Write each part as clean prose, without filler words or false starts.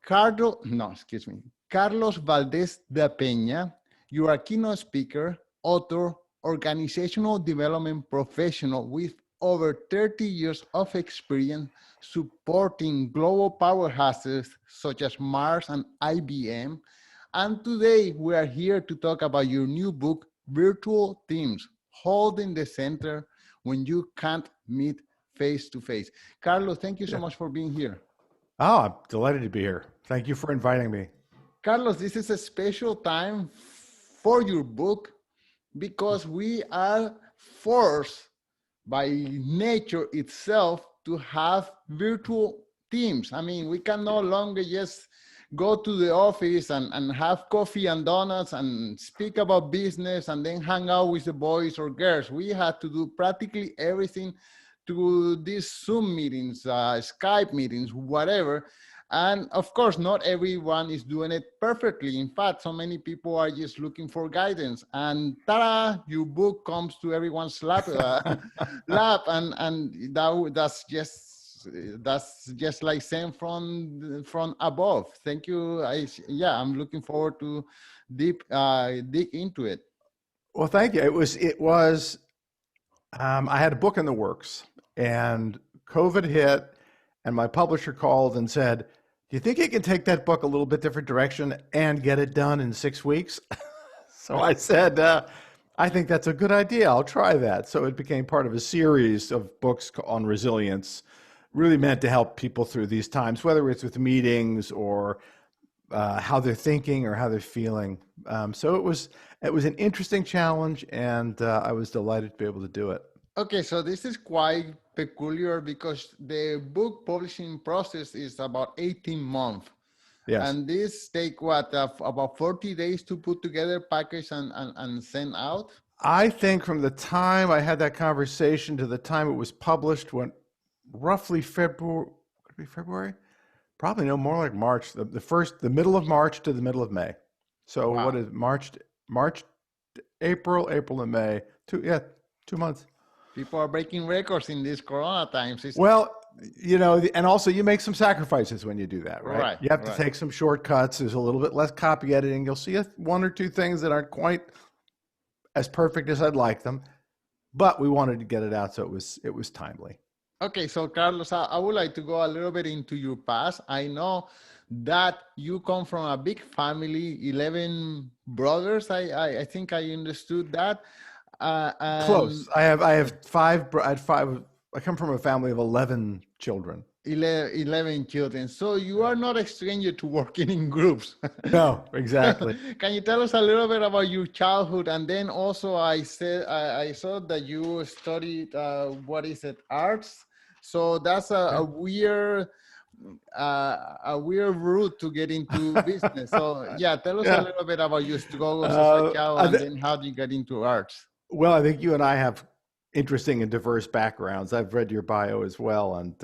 Carlos Valdes-Dapena. You are a keynote speaker, author, organizational development professional with over 30 years of experience supporting global powerhouses such as Mars and IBM. And today we are here to talk about your new book, Virtual Teams, Holding the Center When You Can't Meet Face to Face. Carlos, thank you so much for being here. Oh, I'm delighted to be here. Thank you for inviting me. Carlos, this is a special time for your book because we are forced by nature itself to have virtual teams. I mean, we can no longer just go to the office and have coffee and donuts and speak about business and then hang out with the boys or girls. We had to do practically everything to these Zoom meetings, Skype meetings, whatever. And of course, not everyone is doing it perfectly. In fact, so many people are just looking for guidance. And ta-da, your book comes to everyone's lap, and that's just like sent from above. Thank you. I'm looking forward to dig into it. Well, thank you. It was. I had a book in the works, and COVID hit, and my publisher called and said, "Do you think you can take that book a little bit different direction and get it done in 6 weeks?" So I said, "I think that's a good idea. I'll try that." So it became part of a series of books on resilience, really meant to help people through these times, whether it's with meetings or how they're thinking or how they're feeling. So it was an interesting challenge, and I was delighted to be able to do it. Okay, so this is quite peculiar because the book publishing process is about 18 months. Yes. And this take about 40 days to put together, package, and send out? I think from the time I had that conversation to the time it was published went roughly February, could it be February? Probably no, more like March, the middle of March to the middle of May. So wow. What is March, April and May, 2 months. People are breaking records in these Corona times. Well, and also you make some sacrifices when you do that, right? You have to take some shortcuts. There's a little bit less copy editing. You'll see one or two things that aren't quite as perfect as I'd like them, but we wanted to get it out, so it was timely. Okay, so Carlos, I would like to go a little bit into your past. I know that you come from a big family, 11 brothers. I think I understood that. Close. I have five. I had five. I come from a family of 11 children. 11 children. So you are not a stranger to working in groups. No, exactly. Can you tell us a little bit about your childhood? And then also I saw that you studied, arts. So that's a weird route to get into business. So tell us a little bit about your struggles as a child and then how do you get into arts? Well, I think you and I have interesting and diverse backgrounds. I've read your bio as well, and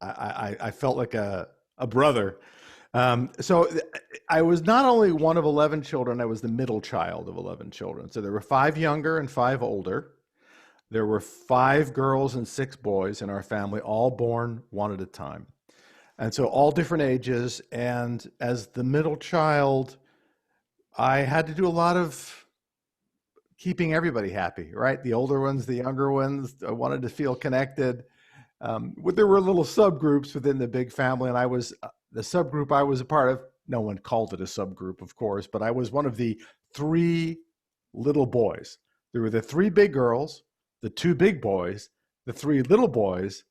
I felt like a brother. So I was not only one of 11 children, I was the middle child of 11 children. So there were 5 younger and 5 older. There were 5 girls and 6 boys in our family, all born one at a time. And so all different ages. And as the middle child, I had to do a lot of keeping everybody happy, right? The older ones, the younger ones, I wanted to feel connected. There were little subgroups within the big family, and I was the subgroup I was a part of. No one called it a subgroup, of course, but I was one of the 3 little boys. There were the 3 big girls, the 2 big boys, the 3 little boys,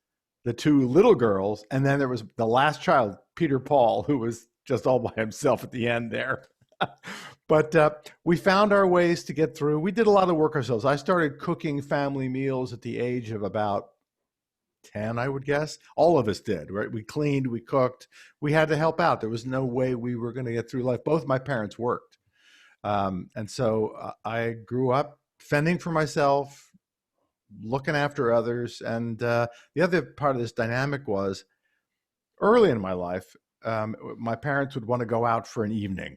the 2 little girls, and then there was the last child, Peter Paul, who was just all by himself at the end there. But we found our ways to get through. We did a lot of work ourselves. I started cooking family meals at the age of about 10, I would guess. All of us did, right? We cleaned, we cooked. We had to help out. There was no way we were going to get through life. Both my parents worked. And so I grew up fending for myself, looking after others. And the other part of this dynamic was early in my life, my parents would want to go out for an evening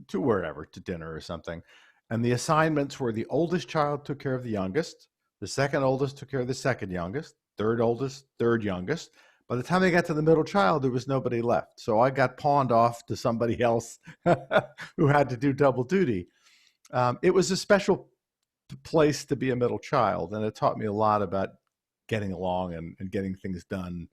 to wherever, to dinner or something. And the assignments were the oldest child took care of the youngest, the second oldest took care of the second youngest, third oldest, third youngest. By the time I got to the middle child, there was nobody left. So I got pawned off to somebody else who had to do double duty. It was a special place to be a middle child, and it taught me a lot about getting along and getting things done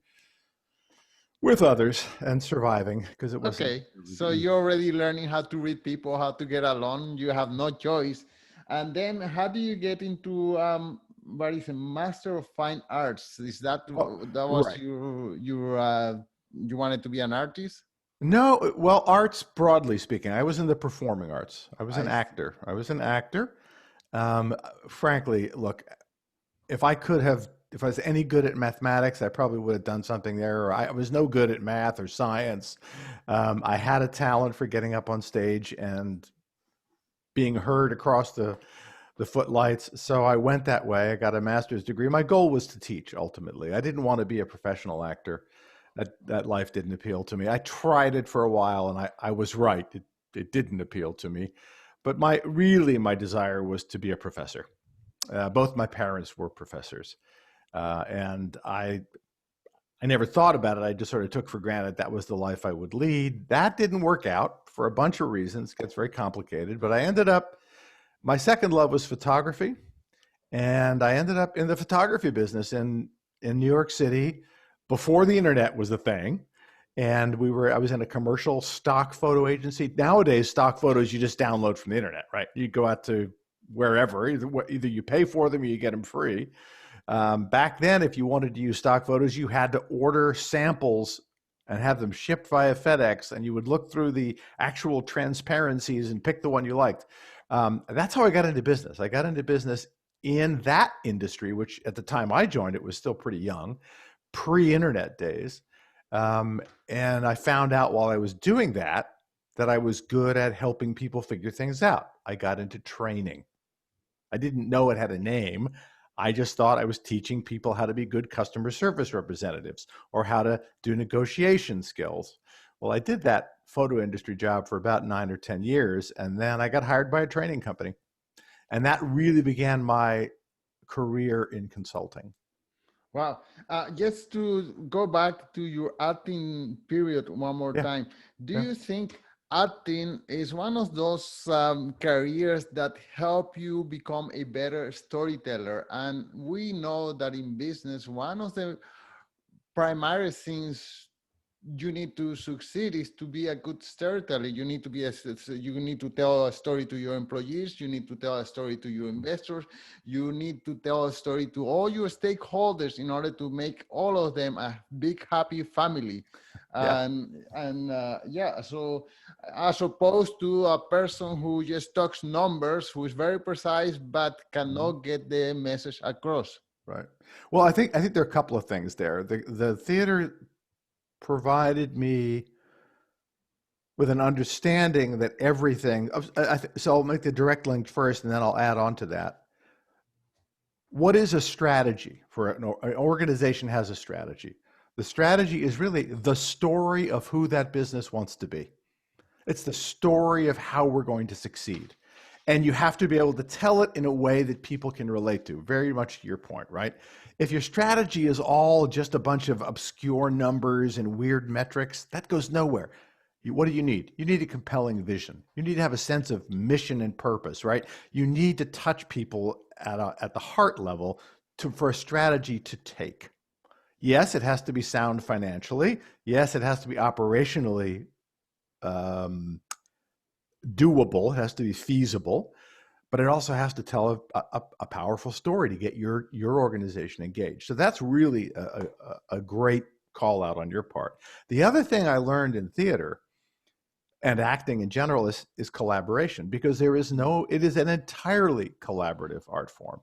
with others and surviving, because it wasn't Okay, so easy. you're already learning how to read people, how to get along. You have no choice. And then how do you get into what is a Master of Fine Arts? Is that Oh, that was right. you wanted to be an artist? No, well, arts broadly speaking, I was in the performing arts. I was an I see. actor. I was an actor. Um, Frankly, look, if I could have, if I was any good at mathematics, I probably would have done something there. Or I was no good at math or science. I had a talent for getting up on stage and being heard across the footlights. So I went that way. I got a master's degree. My goal was to teach ultimately. I didn't want to be a professional actor. That life didn't appeal to me. I tried it for a while and I was right. It didn't appeal to me. But my desire was to be a professor. Both my parents were professors. And I never thought about it. I just sort of took for granted that was the life I would lead. That didn't work out for a bunch of reasons. It gets very complicated. But I ended up, my second love was photography. And I ended up in the photography business in New York City before the internet was a thing. And I was in a commercial stock photo agency. Nowadays, stock photos you just download from the internet, right? You go out to wherever, either you pay for them or you get them free. Back then, if you wanted to use stock photos, you had to order samples and have them shipped via FedEx, and you would look through the actual transparencies and pick the one you liked. That's how I got into business. I got into business in that industry, which at the time I joined, it was still pretty young, pre-internet days. And I found out while I was doing that I was good at helping people figure things out. I got into training. I didn't know it had a name. I just thought I was teaching people how to be good customer service representatives or how to do negotiation skills. Well, I did that photo industry job for about 9 or 10 years, and then I got hired by a training company. And that really began my career in consulting. Wow. Just to go back to your acting period one more Yeah, time, do yeah. you think acting is one of those careers that help you become a better storyteller? And we know that in business, one of the primary things you need to succeed is to be a good storyteller. You need to be you need to tell a story to your employees. You need to tell a story to your investors. You need to tell a story to all your stakeholders in order to make all of them a big happy family. Yeah. Yeah, so as opposed to a person who just talks numbers, who is very precise but Mhm. cannot get the message across. Right. Well, I think there are a couple of things there. The theater provided me with an understanding that everything. So I'll make the direct link first, and then I'll add on to that. What is a strategy for an organization? Has a strategy. The strategy is really the story of who that business wants to be. It's the story of how we're going to succeed. And you have to be able to tell it in a way that people can relate to, very much to your point, right? If your strategy is all just a bunch of obscure numbers and weird metrics, that goes nowhere. What do you need? You need a compelling vision. You need to have a sense of mission and purpose, right? You need to touch people at the heart level for a strategy to take. Yes, it has to be sound financially. Yes, it has to be operationally um, doable. It has to be feasible, but it also has to tell a powerful story to get your organization engaged. So that's really a great call out on your part. The other thing I learned in theater and acting in general is collaboration, because it is an entirely collaborative art form.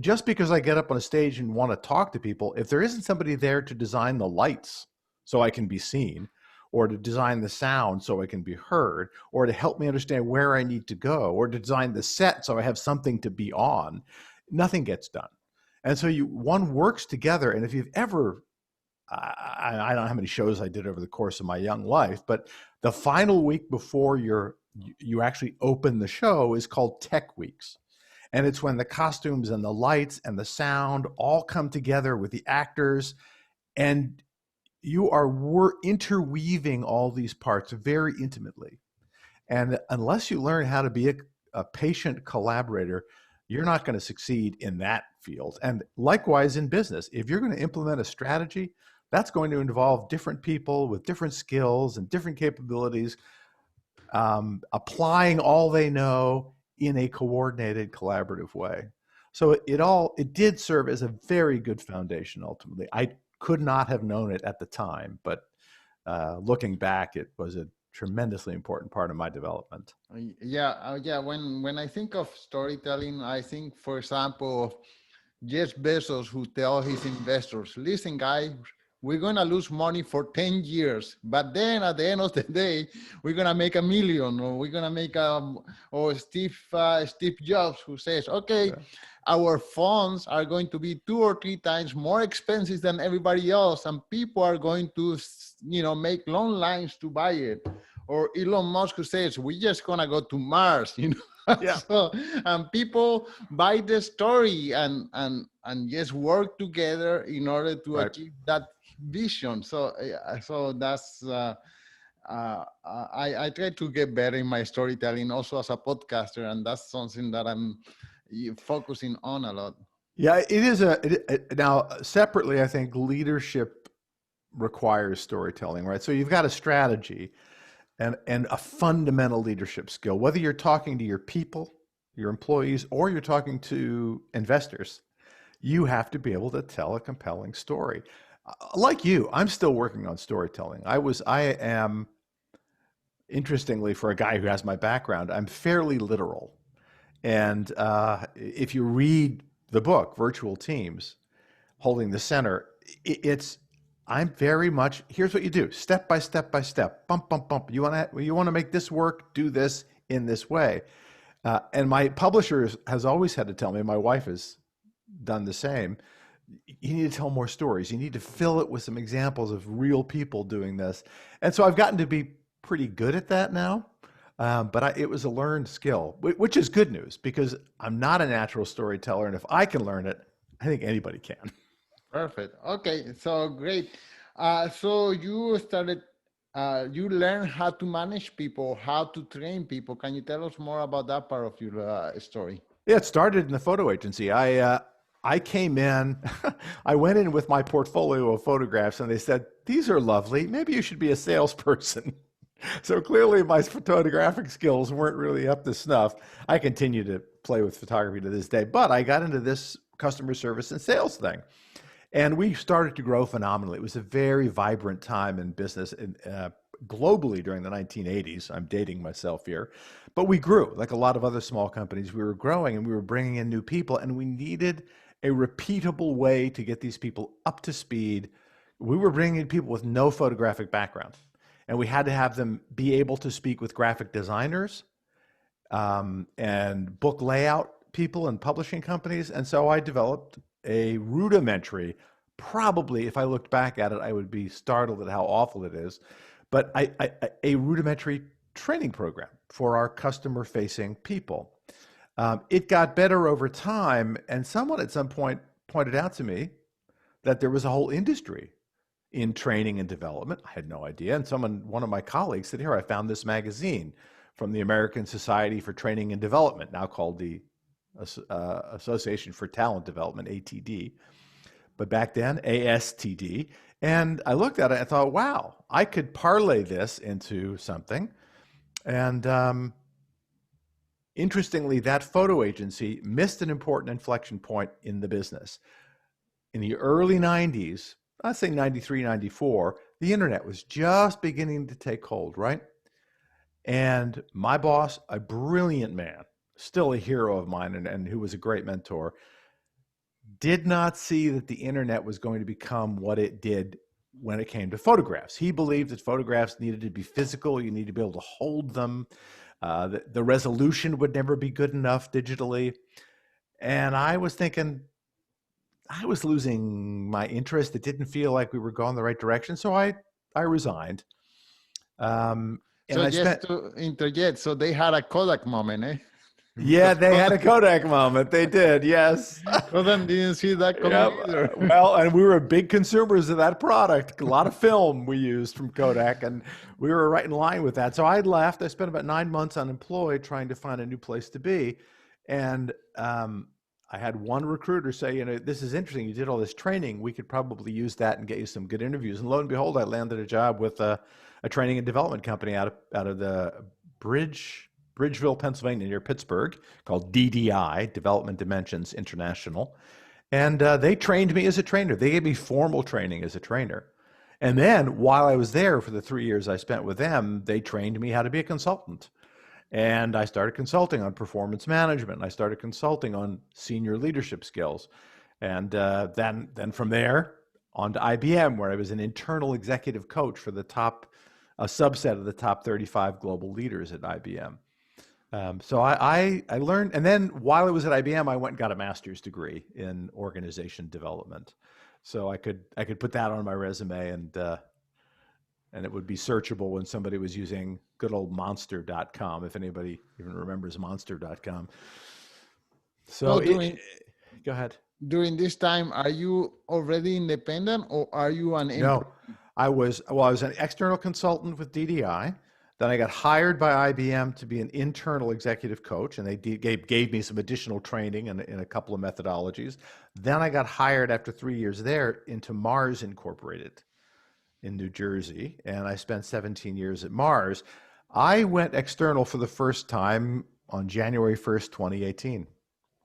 Just because I get up on a stage and want to talk to people, if there isn't somebody there to design the lights so I can be seen, or to design the sound so I can be heard, or to help me understand where I need to go, or to design the set so I have something to be on, nothing gets done. And so one works together. And if you've ever, I don't know how many shows I did over the course of my young life, but the final week before you actually open the show is called Tech Weeks. And it's when the costumes and the lights and the sound all come together with the actors, and you are interweaving all these parts very intimately. And unless you learn how to be a patient collaborator, you're not going to succeed in that field. And likewise in business, if you're going to implement a strategy, that's going to involve different people with different skills and different capabilities, applying all they know in a coordinated, collaborative way. So it did serve as a very good foundation. Ultimately, I could not have known it at the time, but looking back, it was a tremendously important part of my development. Yeah. When I think of storytelling, I think, for example, of Jeff Bezos, who tell his investors, "Listen, guys, we're gonna lose money for 10 years, but then at the end of the day, we're gonna make 1 million, or we're gonna make or Steve Jobs, who says, okay, Yeah. our phones are going to be 2 or 3 times more expensive than everybody else, and people are going to, make long lines to buy it." Or Elon Musk, who says, "We're just gonna go to Mars," Yeah. So, and people buy the story and just work together in order to Right. achieve that vision. So that's I try to get better in my storytelling also as a podcaster, and that's something that I'm focusing on a lot. Yeah, it is now separately, I think leadership requires storytelling, right? So you've got a strategy and a fundamental leadership skill, whether you're talking to your people, your employees, or you're talking to investors, you have to be able to tell a compelling story. Like you, I'm still working on storytelling. I am, interestingly, for a guy who has my background, I'm fairly literal. And if you read the book, Virtual Teams, Holding the Center, it's I'm very much, here's what you do, step by step by step, bump, bump, bump. You want to make this work, do this in this way. And my publisher has always had to tell me, my wife has done the same, you need to tell more stories. You need to fill it with some examples of real people doing this. And so I've gotten to be pretty good at that now. But it was a learned skill, which is good news because I'm not a natural storyteller. And if I can learn it, I think anybody can. Perfect. Okay, so great. So you learn how to manage people, how to train people. Can you tell us more about that part of your story? Yeah, it started in the photo agency. I came in, I went in with my portfolio of photographs, and they said, "These are lovely. Maybe you should be a salesperson." So clearly, my photographic skills weren't really up to snuff. I continue to play with photography to this day, but I got into this customer service and sales thing. And we started to grow phenomenally. It was a very vibrant time in business globally during the 1980s. I'm dating myself here. But we grew. Like a lot of other small companies, we were growing and we were bringing in new people, and we needed a repeatable way to get these people up to speed. We were bringing in people with no photographic background, and we had to have them be able to speak with graphic designers and book layout people and publishing companies. And so I developed a rudimentary, probably if I looked back at it, I would be startled at how awful it is, but a rudimentary training program for our customer-facing people. It got better over time, and someone at some point pointed out to me that there was a whole industry in training and development. I had no idea. And one of my colleagues said, "Here, I found this magazine from the American Society for Training and Development, now called the Association for Talent Development, ATD, but back then ASTD." And I looked at it and thought, wow, I could parlay this into something. And interestingly, that photo agency missed an important inflection point in the business. In the early 90s, I'd say 93, 94, the internet was just beginning to take hold, right? And my boss, a brilliant man, still a hero of mine and who was a great mentor, did not see that the internet was going to become what it did when it came to photographs. He believed that photographs needed to be physical. You need to be able to hold them. The resolution would never be good enough digitally. And I was thinking, I was losing my interest. It didn't feel like we were going the right direction. So I resigned. And So I just spent, to interject, so they had a Kodak moment, eh? Yeah, Because they had a Kodak moment. They did, yes. Conan didn't see that coming Yeah. either. Well, and we were big consumers of that product. A lot of film we used from Kodak, and we were right in line with that. So I left. I spent about 9 months unemployed trying to find a new place to be. And I had one recruiter say, this is interesting. You did all this training. We could probably use that and get you some good interviews. And lo and behold, I landed a job with a training and development company out of the Bridgeville, Pennsylvania, near Pittsburgh, called DDI, Development Dimensions International. And they trained me as a trainer. They gave me formal training as a trainer. And then while I was there for the 3 years I spent with them, they trained me how to be a consultant. And I started consulting on performance management. I started consulting on senior leadership skills. And then from there on to IBM, where I was an internal executive coach for a subset of the top 35 global leaders at IBM. So I learned, and then while I was at IBM, I went and got a master's degree in organization development. So I could put that on my resume, and it would be searchable when somebody was using good old monster.com, if anybody even remembers monster.com. So go ahead. During this time, are you already independent or are you an employee? No, I was an external consultant with DDI. Then I got hired by IBM to be an internal executive coach, and they gave me some additional training in a couple of methodologies. Then I got hired after 3 years there into Mars Incorporated in New Jersey, and I spent 17 years at Mars. I went external for the first time on January 1st, 2018.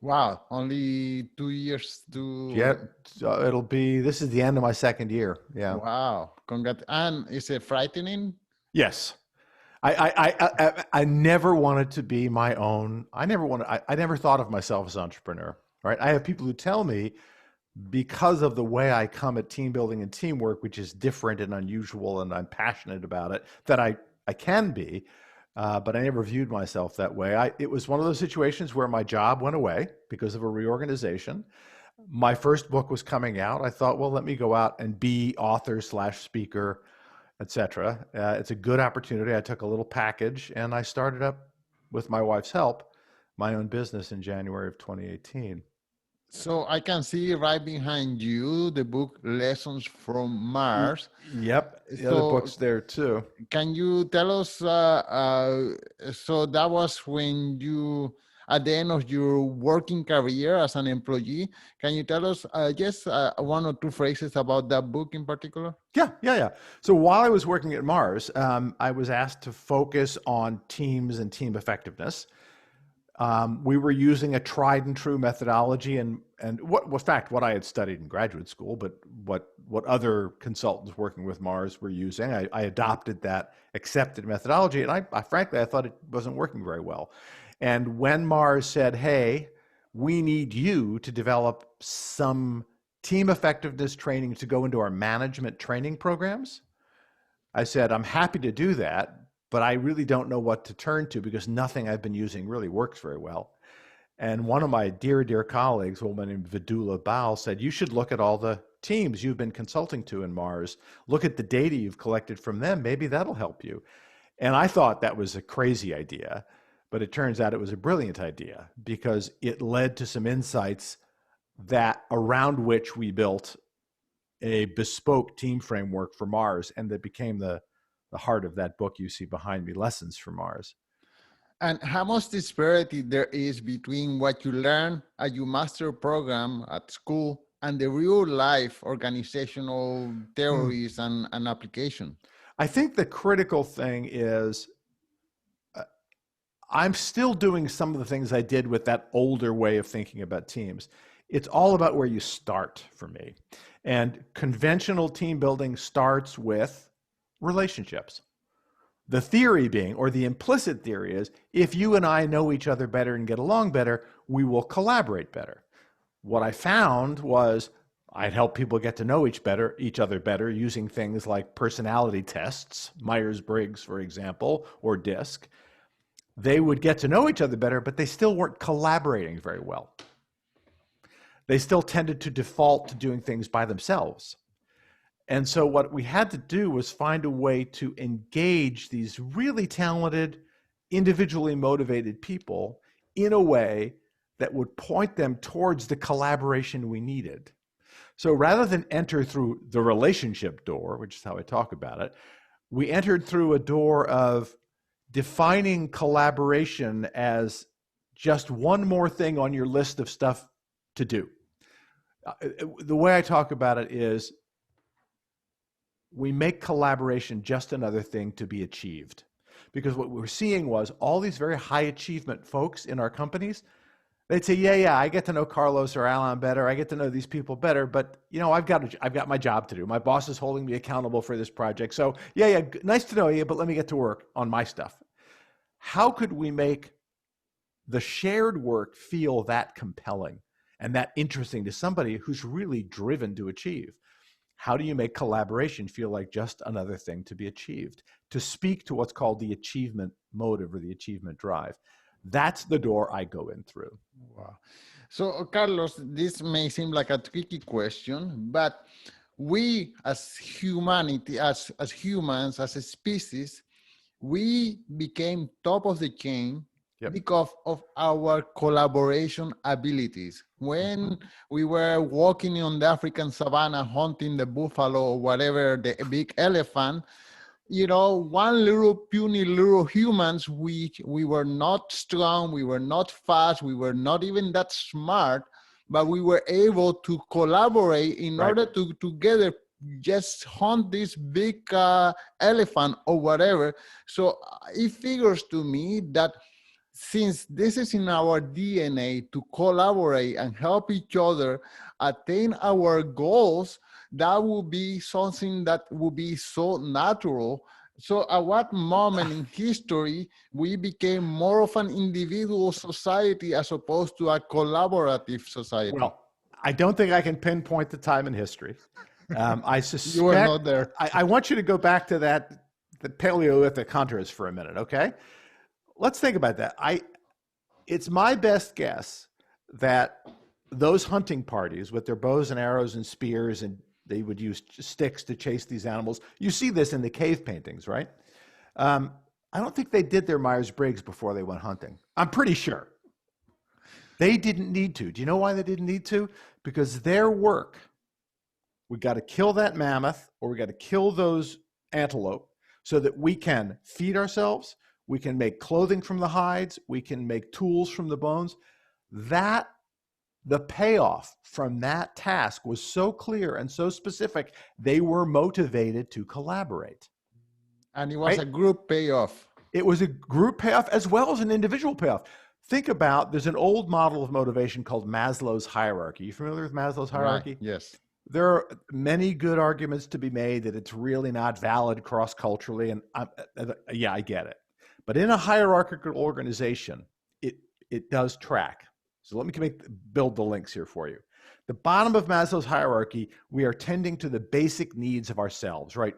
Wow, only 2 years to... Yeah, this is the end of my second year. Yeah. Wow, congrats. And is it frightening? Yes. I never wanted to be my own. I never thought of myself as an entrepreneur, right? I have people who tell me, because of the way I come at team building and teamwork, which is different and unusual, and I'm passionate about it, that I can be, but I never viewed myself that way. It was one of those situations where my job went away because of a reorganization. My first book was coming out. I thought, well, let me go out and be author/speaker, etc. It's a good opportunity. I took a little package and I started up, with my wife's help, my own business in January of 2018. So I can see right behind you the book Lessons from Mars. Yep, the other book's there too. Can you tell us, so that was when you, at the end of your working career as an employee, can you tell us just one or two phrases about that book in particular? Yeah. So while I was working at Mars, I was asked to focus on teams and team effectiveness. We were using a tried and true methodology, and what I had studied in graduate school, but what other consultants working with Mars were using. I adopted that accepted methodology, and I frankly thought it wasn't working very well. And when Mars said, "Hey, we need you to develop some team effectiveness training to go into our management training programs," I said, "I'm happy to do that, but I really don't know what to turn to because nothing I've been using really works very well." And one of my dear colleagues, a woman named Vidula Baal, said, "You should look at all the teams you've been consulting to in Mars. Look at the data you've collected from them. Maybe that'll help you." And I thought that was a crazy idea, but it turns out it was a brilliant idea because it led to some insights that around which we built a bespoke team framework for Mars, and that became the heart of that book you see behind me, Lessons from Mars. And how much disparity there is between what you learn at your master program at school and the real life organizational theories and application? I think the critical thing is I'm still doing some of the things I did with that older way of thinking about teams. It's all about where you start for me. And conventional team building starts with relationships. The theory being, or the implicit theory is, if you and I know each other better and get along better, we will collaborate better. What I found was I'd help people get to know each other better using things like personality tests, Myers-Briggs, for example, or DISC. They would get to know each other better, but they still weren't collaborating very well. They still tended to default to doing things by themselves. And so what we had to do was find a way to engage these really talented, individually motivated people in a way that would point them towards the collaboration we needed. So rather than enter through the relationship door, which is how I talk about it, we entered through a door of defining collaboration as just one more thing on your list of stuff to do. The way I talk about it is we make collaboration just another thing to be achieved. Because what we were seeing was all these very high achievement folks in our companies, they'd say, yeah, I get to know Carlos or Alan better. I get to know these people better, but I've got my job to do. My boss is holding me accountable for this project. So yeah, nice to know you, but let me get to work on my stuff. How could we make the shared work feel that compelling and that interesting to somebody who's really driven to achieve? How do you make collaboration feel like just another thing to be achieved? To speak to what's called the achievement motive or the achievement drive. That's the door I go in through. Wow. So, Carlos, this may seem like a tricky question, but we as humanity, as humans, as a species, we became top of the chain because of our collaboration abilities. When we were walking on the African savannah, hunting the buffalo or whatever, the big elephant, one little puny little humans, we were not strong, we were not fast, we were not even that smart, but we were able to collaborate in order to together just hunt this big elephant or whatever. So it figures to me that since this is in our DNA to collaborate and help each other attain our goals, that will be something that will be so natural. So at what moment in history we became more of an individual society as opposed to a collaborative society? Well, I don't think I can pinpoint the time in history. I suspect you were not there. I want you to go back to the Paleolithic hunters for a minute, okay? Let's think about that. It's my best guess that those hunting parties with their bows and arrows and spears, and they would use sticks to chase these animals. You see this in the cave paintings, right? I don't think they did their Myers-Briggs before they went hunting. I'm pretty sure. They didn't need to. Do you know why they didn't need to? Because their work, we got to kill that mammoth or we got to kill those antelope so that we can feed ourselves, we can make clothing from the hides, we can make tools from the bones. The payoff from that task was so clear and so specific, they were motivated to collaborate. And it was a group payoff. It was a group payoff as well as an individual payoff. Think about, there's an old model of motivation called Maslow's hierarchy. You familiar with Maslow's hierarchy? Right. Yes. There are many good arguments to be made that it's really not valid cross-culturally, and I get it. But in a hierarchical organization, it does track. So let me build the links here for you. The bottom of Maslow's hierarchy, we are tending to the basic needs of ourselves, right?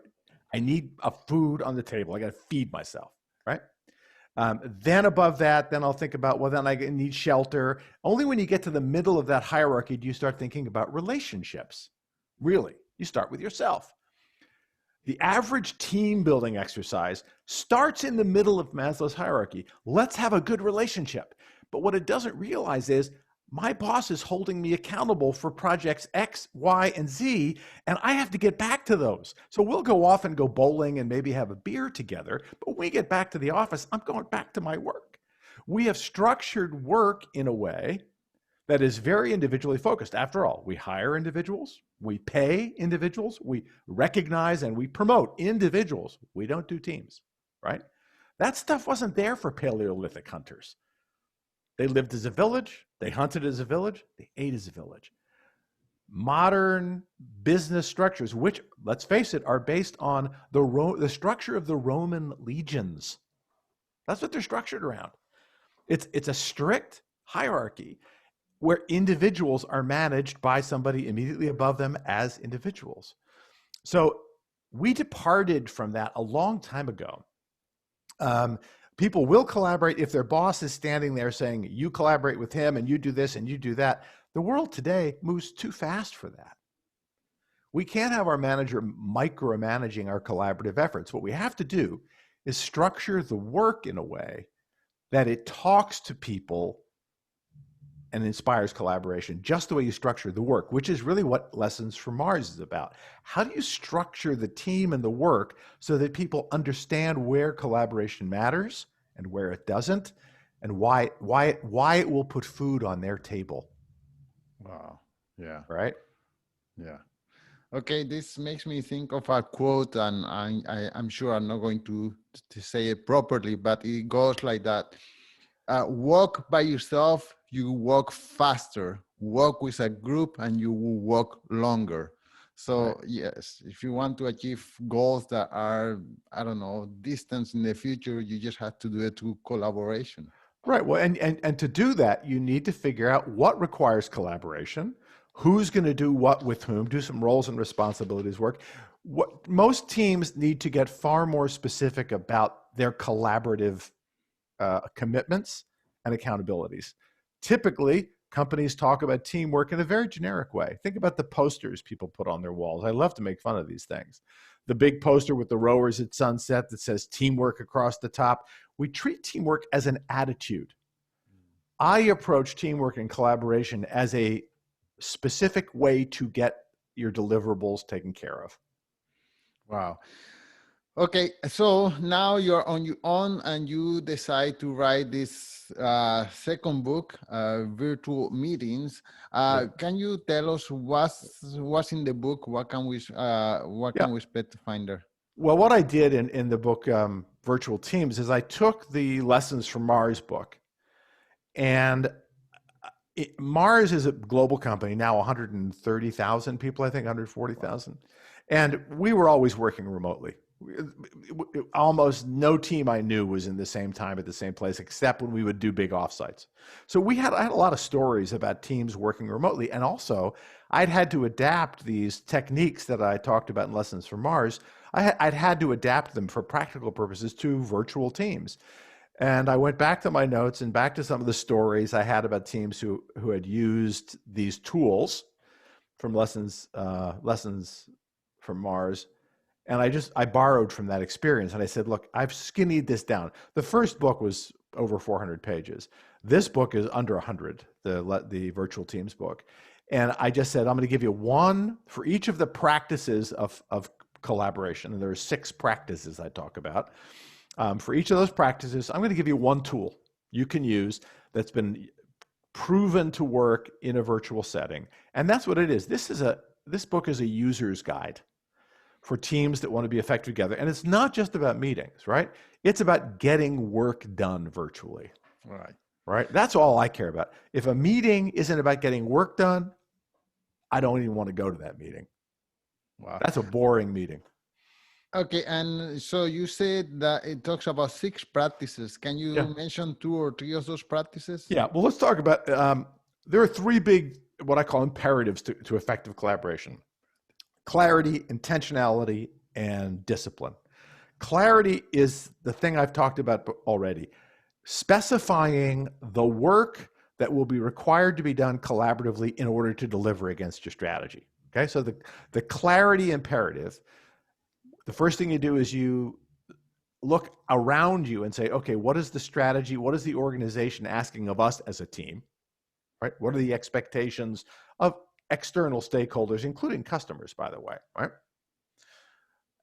I need a food on the table. I got to feed myself, right? Then above that, then I'll think about, well, then I need shelter. Only when you get to the middle of that hierarchy do you start thinking about relationships. Really, you start with yourself. The average team building exercise starts in the middle of Maslow's hierarchy. Let's have a good relationship. But what it doesn't realize is my boss is holding me accountable for projects X, Y, and Z, and I have to get back to those. So we'll go off and go bowling and maybe have a beer together, but when we get back to the office, I'm going back to my work. We have structured work in a way that is very individually focused. After all, we hire individuals, we pay individuals, we recognize and we promote individuals. We don't do teams, right? That stuff wasn't there for Paleolithic hunters. They lived as a village, they hunted as a village, they ate as a village. Modern business structures, which, let's face it, are based on the structure of the Roman legions. That's what they're structured around. It's a strict hierarchy where individuals are managed by somebody immediately above them as individuals. So we departed from that a long time ago. People will collaborate if their boss is standing there saying, you collaborate with him and you do this and you do that. The world today moves too fast for that. We can't have our manager micromanaging our collaborative efforts. What we have to do is structure the work in a way that it talks to people and inspires collaboration, just the way you structure the work, which is really what Lessons from Mars is about. How do you structure the team and the work so that people understand where collaboration matters and where it doesn't, and why it will put food on their table? Wow. Yeah. Right? Yeah. Okay, this makes me think of a quote, and I'm sure I'm not going to say it properly, but it goes like that. Walk by yourself, you walk faster. Walk with a group, and you will walk longer. Right. So yes, if you want to achieve goals that are, I don't know, distance in the future, you just have to do it through collaboration. Right. Well, and to do that, you need to figure out what requires collaboration, who's going to do what with whom, do some roles and responsibilities work. What most teams need to get far more specific about their collaborative commitments and accountabilities. Typically, companies talk about teamwork in a very generic way. Think about the posters people put on their walls. I love to make fun of these things. The big poster with the rowers at sunset that says teamwork across the top. We treat teamwork as an attitude. I approach teamwork and collaboration as a specific way to get your deliverables taken care of. Wow. Okay, so now you're on your own and you decide to write this second book, Virtual Meetings. Yeah. Can you tell us what's in the book? What Yeah. can we expect to find there? Well, what I did in the book, Virtual Teams, is I took the Lessons from Mars book, and Mars is a global company, now 130,000 people, I think, 140,000. And we were always working remotely. Almost no team I knew was in the same time at the same place, except when we would do big offsites. So I had a lot of stories about teams working remotely. And also, I'd had to adapt these techniques that I talked about in Lessons from Mars. I'd had to adapt them for practical purposes to virtual teams. And I went back to my notes and back to some of the stories I had about teams who had used these tools from Lessons from Mars. And I borrowed from that experience. And I said, look, I've skinnied this down. The first book was over 400 pages. This book is under 100, the Virtual Teams book. And I just said, I'm going to give you one for each of the practices of collaboration. And there are 6 practices I talk about. For each of those practices, I'm going to give you one tool you can use that's been proven to work in a virtual setting. And that's what it is. This book is a user's guide for teams that want to be effective together. And it's not just about meetings, right? It's about getting work done virtually. Right? That's all I care about. If a meeting isn't about getting work done, I don't even want to go to that meeting. Wow. That's a boring meeting. Okay, and so you said that it talks about 6 practices. Can you mention 2 or 3 of those practices? Yeah, well, let's talk about, there are 3 big, what I call imperatives to effective collaboration: clarity, intentionality, and discipline. Clarity is the thing I've talked about already. Specifying the work that will be required to be done collaboratively in order to deliver against your strategy. Okay, so the clarity imperative, the first thing you do is you look around you and say, okay, what is the strategy? What is the organization asking of us as a team? Right? What are the expectations of external stakeholders, including customers, by the way, right?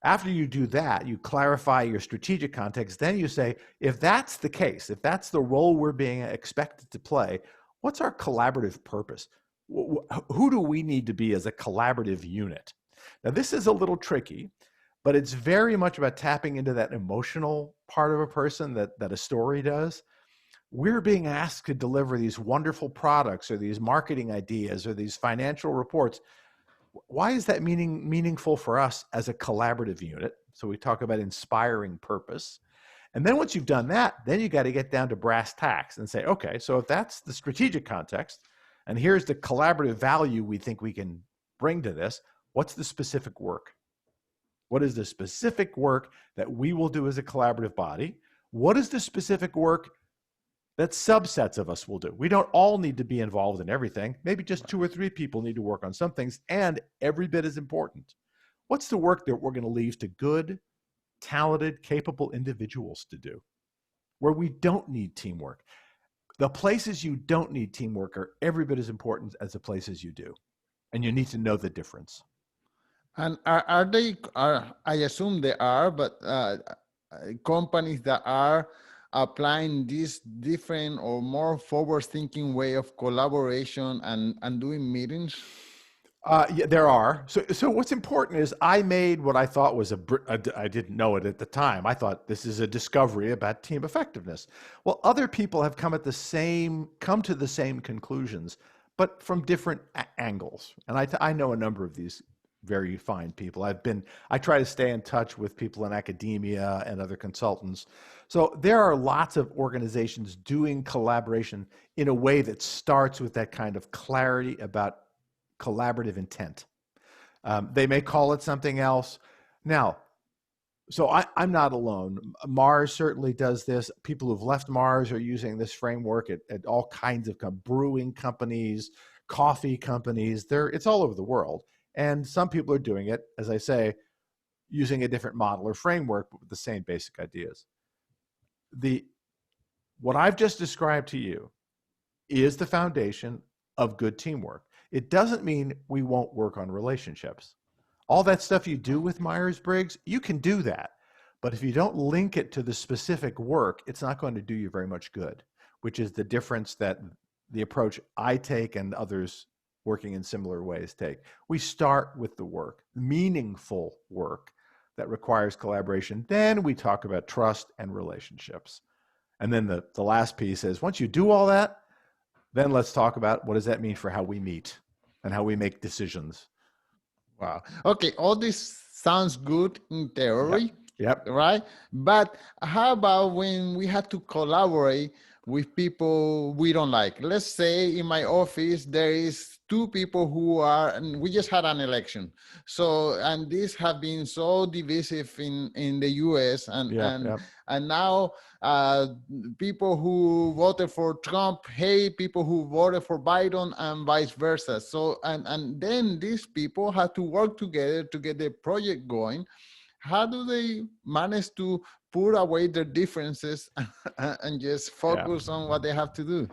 After you do that, you clarify your strategic context. Then you say, if that's the case, if that's the role we're being expected to play, what's our collaborative purpose? Who do we need to be as a collaborative unit? Now, this is a little tricky, but it's very much about tapping into that emotional part of a person that a story does. We're being asked to deliver these wonderful products or these marketing ideas or these financial reports. Why is that meaningful for us as a collaborative unit? So we talk about inspiring purpose. And then once you've done that, then you got to get down to brass tacks and say, okay, so if that's the strategic context, and here's the collaborative value we think we can bring to this, what's the specific work? What is the specific work that we will do as a collaborative body? What is the specific work that subsets of us will do? We don't all need to be involved in everything. Maybe just 2 or 3 people need to work on some things, and every bit is important. What's the work that we're going to leave to good, talented, capable individuals to do? where we don't need teamwork. The places you don't need teamwork are every bit as important as the places you do. And you need to know the difference. And are they, are, I assume they are, but companies that are applying this different or more forward thinking way of collaboration and doing meetings? Yeah, there are. So what's important is I made what I thought was I didn't know it at the time. I thought this is a discovery about team effectiveness. Well, other people have come to the same conclusions, but from different angles. And I know a number of these very fine people. I try to stay in touch with people in academia and other consultants. So there are lots of organizations doing collaboration in a way that starts with that kind of clarity about collaborative intent. They may call it something else. Now, so I'm not alone. Mars certainly does this. People who've left Mars are using this framework at all kinds of brewing companies, coffee companies. It's all over the world. And some people are doing it, as I say, using a different model or framework, but with the same basic ideas. What I've just described to you is the foundation of good teamwork. It doesn't mean we won't work on relationships. All that stuff you do with Myers-Briggs, you can do that. But if you don't link it to the specific work, it's not going to do you very much good, which is the difference that the approach I take and others working in similar ways take. We start with the work, meaningful work that requires collaboration. Then we talk about trust and relationships. And then the last piece is, once you do all that, then let's talk about what does that mean for how we meet and how we make decisions. Wow. Okay, all this sounds good in theory, Yep. right? But how about when we have to collaborate with people we don't like? Let's say in my office there is two people who are, and we just had an election. So, and these have been so divisive in the US, and now people who voted for Trump hate people who voted for Biden and vice versa. So, and then these people have to work together to get the project going. How do they manage to put away their differences and just focus on what they have to do?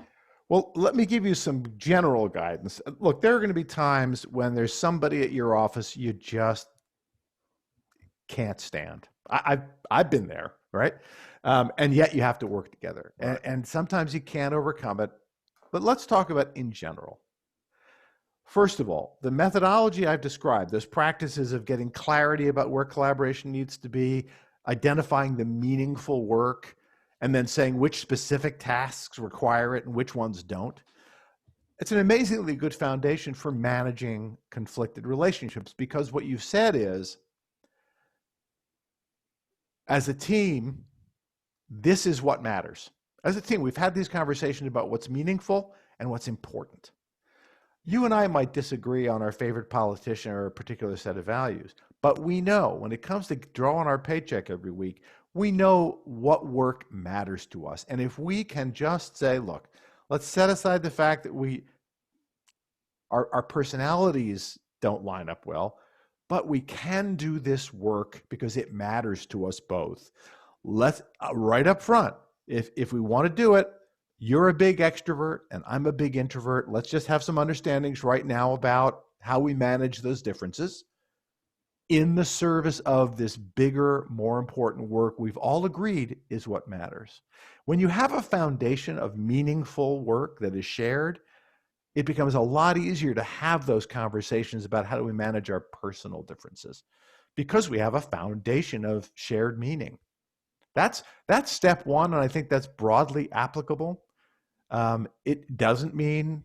Well, let me give you some general guidance. Look, there are going to be times when there's somebody at your office you just can't stand. I've been there, right? And yet you have to work together. Right. And sometimes you can't overcome it. But let's talk about in general. First of all, the methodology I've described, those practices of getting clarity about where collaboration needs to be, identifying the meaningful work, and then saying which specific tasks require it and which ones don't. It's an amazingly good foundation for managing conflicted relationships, because what you've said is, as a team, this is what matters. As a team, we've had these conversations about what's meaningful and what's important. You and I might disagree on our favorite politician or a particular set of values, but we know when it comes to drawing our paycheck every week, we know what work matters to us. And if we can just say, look, let's set aside the fact that our personalities don't line up well, but we can do this work because it matters to us both. Let's right up front, if we want to do it, you're a big extrovert and I'm a big introvert. Let's just have some understandings right now about how we manage those differences in the service of this bigger, more important work we've all agreed is what matters. When you have a foundation of meaningful work that is shared, it becomes a lot easier to have those conversations about how do we manage our personal differences, because we have a foundation of shared meaning. That's step one, and I think that's broadly applicable. It doesn't mean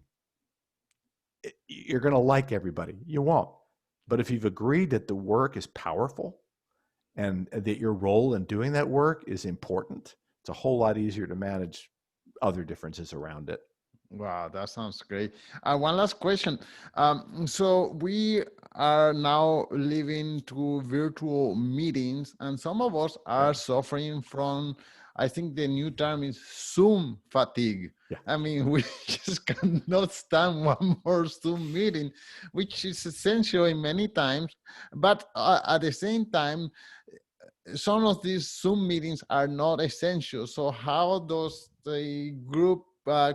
you're going to like everybody. You won't. But if you've agreed that the work is powerful and that your role in doing that work is important, it's a whole lot easier to manage other differences around it. Wow, that sounds great. One last question. So we are now living through virtual meetings, and some of us are suffering from, I think the new term is Zoom fatigue. Yeah. I mean, we just cannot stand one more Zoom meeting, which is essential in many times. But at the same time, some of these Zoom meetings are not essential. So how does the group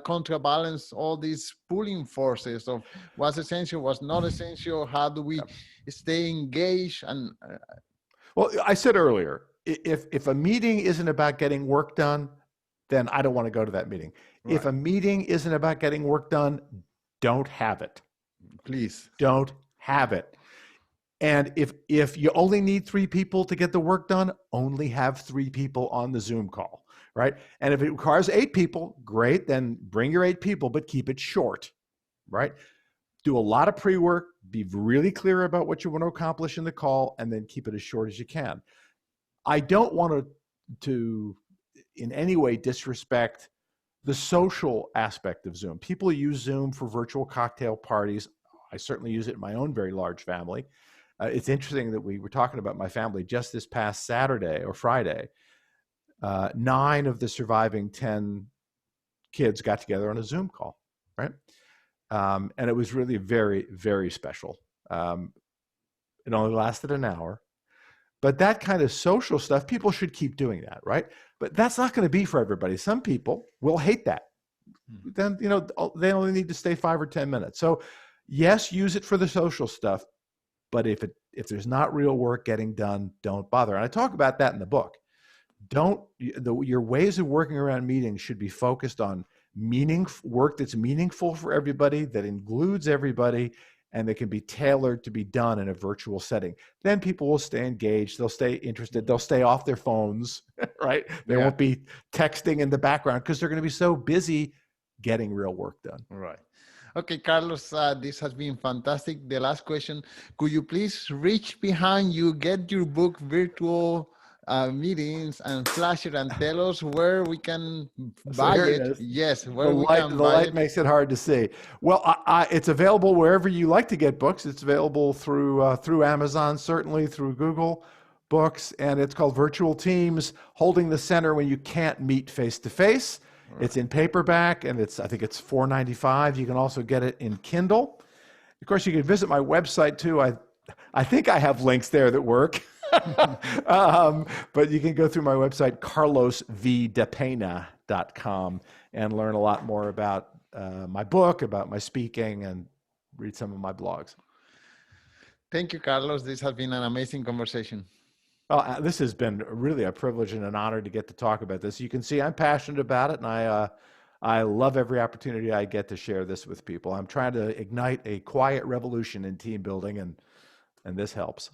counterbalance all these pulling forces of what's essential, what's not essential? How do we stay engaged? And Well, I said earlier, if a meeting isn't about getting work done, then I don't want to go to that meeting. right. If a meeting isn't about getting work done, don't have it. Please. Don't have it. And if you only need 3 people to get the work done, only have 3 people on the Zoom call, right? And if it requires 8 people, great, then bring your 8 people, but keep it short, right? Do a lot of pre-work, be really clear about what you want to accomplish in the call, and then keep it as short as you can. I don't want to in any way disrespect the social aspect of Zoom. People use Zoom for virtual cocktail parties. I certainly use it in my own very large family. It's interesting that we were talking about my family just this past Saturday or Friday. 9 of the surviving 10 kids got together on a Zoom call, right? And it was really very, very special. It only lasted an hour. But that kind of social stuff, people should keep doing that, right? But that's not going to be for everybody. Some people will hate that. Then, they only need to stay 5 or 10 minutes. So yes, use it for the social stuff. But if there's not real work getting done, don't bother. And I talk about that in the book. Your ways of working around meetings should be focused on work that's meaningful for everybody, that includes everybody, and that can be tailored to be done in a virtual setting. Then people will stay engaged. They'll stay interested. They'll stay off their phones, right? They won't be texting in the background because they're going to be so busy getting real work done. Right. Okay, Carlos, this has been fantastic. The last question, could you please reach behind you, get your book, Virtual Meetings, and flash it and tell us where we can buy it? Yes, where we can buy it. The light makes it hard to see. Well, it's available wherever you like to get books. It's available through Amazon, certainly through Google Books, and it's called Virtual Teams, Holding the Center When You Can't Meet Face-to-Face. Right. It's in paperback, and I think it's $4.95. You can also get it in Kindle. Of course, you can visit my website too. I think I have links there that work. But you can go through my website, carlosvdapena.com, and learn a lot more about my book, about my speaking, and read some of my blogs. Thank you, Carlos. This has been an amazing conversation. Well, this has been really a privilege and an honor to get to talk about this. You can see I'm passionate about it, and I love every opportunity I get to share this with people. I'm trying to ignite a quiet revolution in team building, and this helps.